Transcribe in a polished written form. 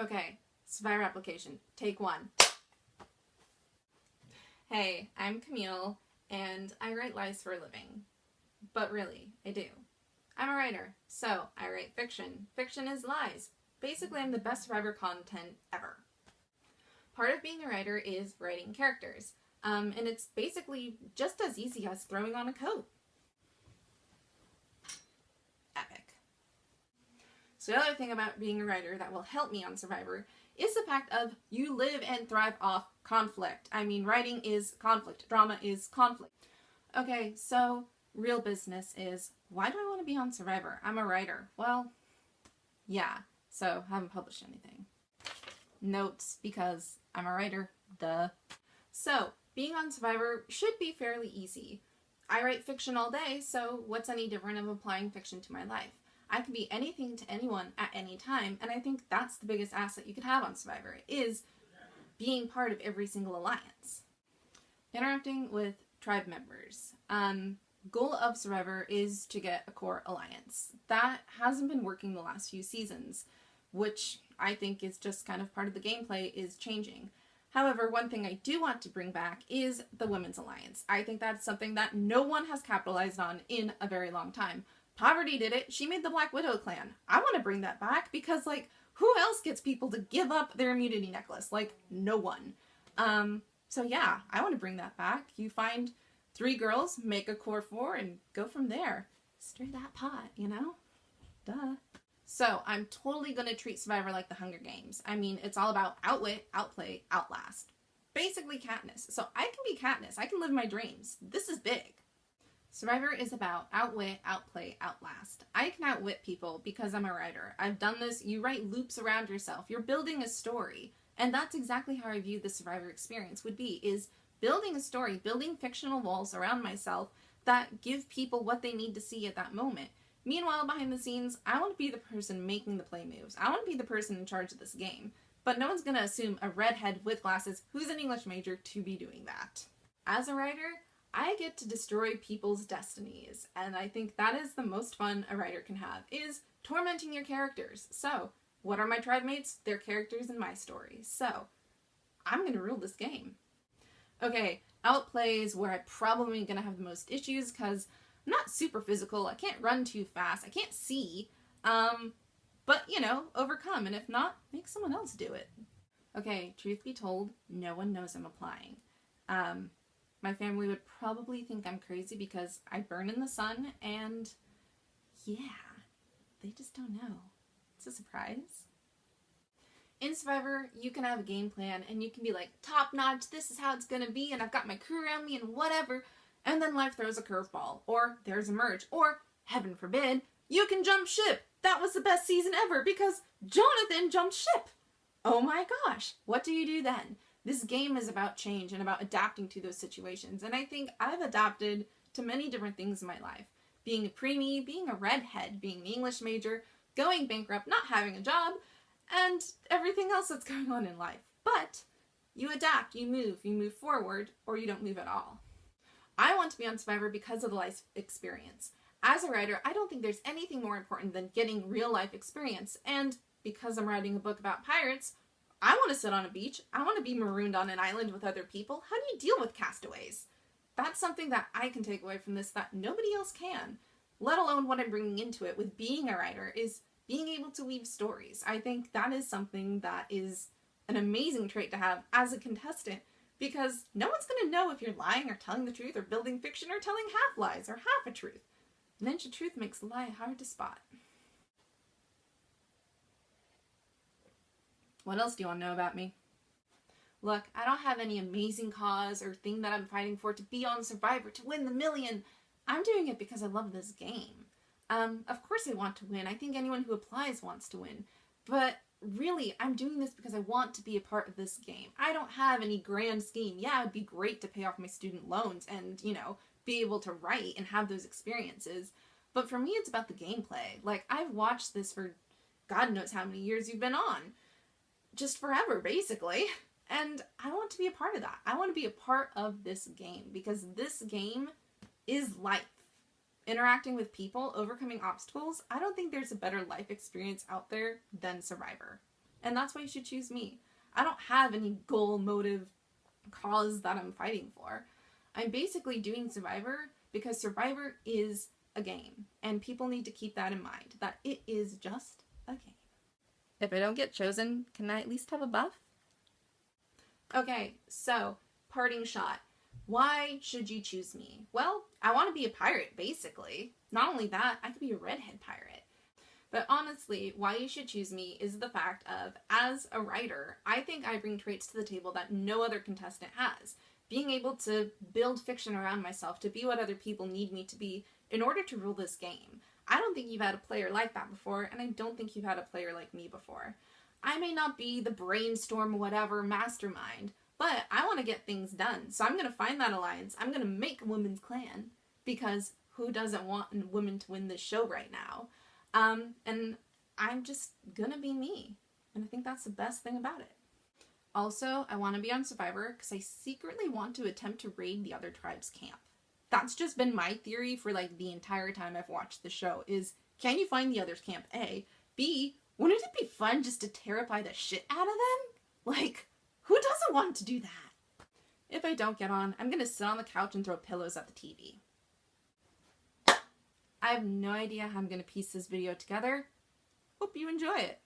Okay, Survivor application, take one. Hey, I'm Camille, and I write lies for a living. But really, I do. I'm a writer, so I write fiction. Fiction is lies. Basically, I'm the best Survivor content ever. Part of being a writer is writing characters, and it's basically just as easy as throwing on a coat. Epic. So the other thing about being a writer that will help me on Survivor is the fact of you live and thrive off conflict. I mean, writing is conflict. Drama is conflict. Okay, so real business is, why do I want to be on Survivor? I'm a writer. Well, yeah, so I haven't published anything. Notes, because I'm a writer. Duh. So, being on Survivor should be fairly easy. I write fiction all day, so what's any different of applying fiction to my life? I can be anything to anyone at any time, and I think that's the biggest asset you could have on Survivor, is being part of every single alliance. Interacting with tribe members. Goal of Survivor is to get a core alliance. That hasn't been working the last few seasons, which I think is just kind of part of the gameplay is changing. However, one thing I do want to bring back is the Women's Alliance. I think that's something that no one has capitalized on in a very long time. Poverty did it. She made the Black Widow clan. I want to bring that back because, like, who else gets people to give up their immunity necklace? Like, no one. So yeah, I want to bring that back. You find 3 girls, make a core 4, and go from there. Stir that pot, you know? Duh. So, I'm totally gonna treat Survivor like the Hunger Games. I mean, it's all about outwit, outplay, outlast. Basically Katniss. So I can be Katniss. I can live my dreams. This is big. Survivor is about outwit, outplay, outlast. I can outwit people because I'm a writer. I've done this. You write loops around yourself. You're building a story. And that's exactly how I view the Survivor experience would be, is building a story, building fictional walls around myself that give people what they need to see at that moment. Meanwhile, behind the scenes, I want to be the person making the play moves. I want to be the person in charge of this game. But no one's going to assume a redhead with glasses who's an English major to be doing that. As a writer, I get to destroy people's destinies. And I think that is the most fun a writer can have, is tormenting your characters. So, what are my tribe mates? They're characters in my story. So, I'm going to rule this game. Okay, outplay is where I'm probably going to have the most issues because I'm not super physical. I can't run too fast. I can't see. But, you know, overcome. And if not, make someone else do it. Okay, truth be told, no one knows I'm applying. My family would probably think I'm crazy because I burn in the sun and yeah, they just don't know. It's a surprise. In Survivor, you can have a game plan and you can be like, top notch, this is how it's gonna be, and I've got my crew around me and whatever, and then life throws a curveball, or there's a merge, or, heaven forbid, you can jump ship. That was the best season ever because Jonathan jumped ship. Oh my gosh, what do you do then? This game is about change and about adapting to those situations, and I think I've adapted to many different things in my life. Being a preemie, being a redhead, being an English major, going bankrupt, not having a job, and everything else that's going on in life. But you adapt, you move forward, or you don't move at all. I want to be on Survivor because of the life experience. As a writer, I don't think there's anything more important than getting real life experience, and because I'm writing a book about pirates, I want to sit on a beach. I want to be marooned on an island with other people. How do you deal with castaways? That's something that I can take away from this that nobody else can. Let alone what I'm bringing into it with being a writer is being able to weave stories. I think that is something that is an amazing trait to have as a contestant because no one's going to know if you're lying or telling the truth or building fiction or telling half lies or half a truth. An inch of truth makes a lie hard to spot. What else do you want to know about me? Look, I don't have any amazing cause or thing that I'm fighting for to be on Survivor, to win the million. I'm doing it because I love this game. Of course I want to win. I think anyone who applies wants to win. But really, I'm doing this because I want to be a part of this game. I don't have any grand scheme. Yeah, it'd be great to pay off my student loans and, you know, be able to write and have those experiences. But for me, it's about the gameplay. Like, I've watched this for God knows how many years you've been on. Just forever, basically. And I want to be a part of that. I want to be a part of this game because this game is life. Interacting with people, overcoming obstacles, I don't think there's a better life experience out there than Survivor. And that's why you should choose me. I don't have any goal, motive, cause that I'm fighting for. I'm basically doing Survivor because Survivor is a game. And people need to keep that in mind, that it is just a game. If I don't get chosen, can I at least have a buff? Okay, so, parting shot. Why should you choose me? Well, I want to be a pirate, basically. Not only that, I could be a redhead pirate. But honestly, why you should choose me is the fact of, as a writer, I think I bring traits to the table that no other contestant has. Being able to build fiction around myself, to be what other people need me to be in order to rule this game. I don't think you've had a player like that before, and I don't think you've had a player like me before. I may not be the brainstorm whatever mastermind, but I want to get things done. So I'm going to find that alliance. I'm going to make a women's clan, because who doesn't want women to win this show right now? And I'm just gonna be me. And I think that's the best thing about it. Also, I want to be on Survivor because I secretly want to attempt to raid the other tribe's camp. That's just been my theory for like the entire time I've watched the show is, can you find the other's camp? A. B. Wouldn't it be fun just to terrify the shit out of them? Like, who doesn't want to do that? If I don't get on, I'm gonna sit on the couch and throw pillows at the TV. I have no idea how I'm going to piece this video together. Hope you enjoy it.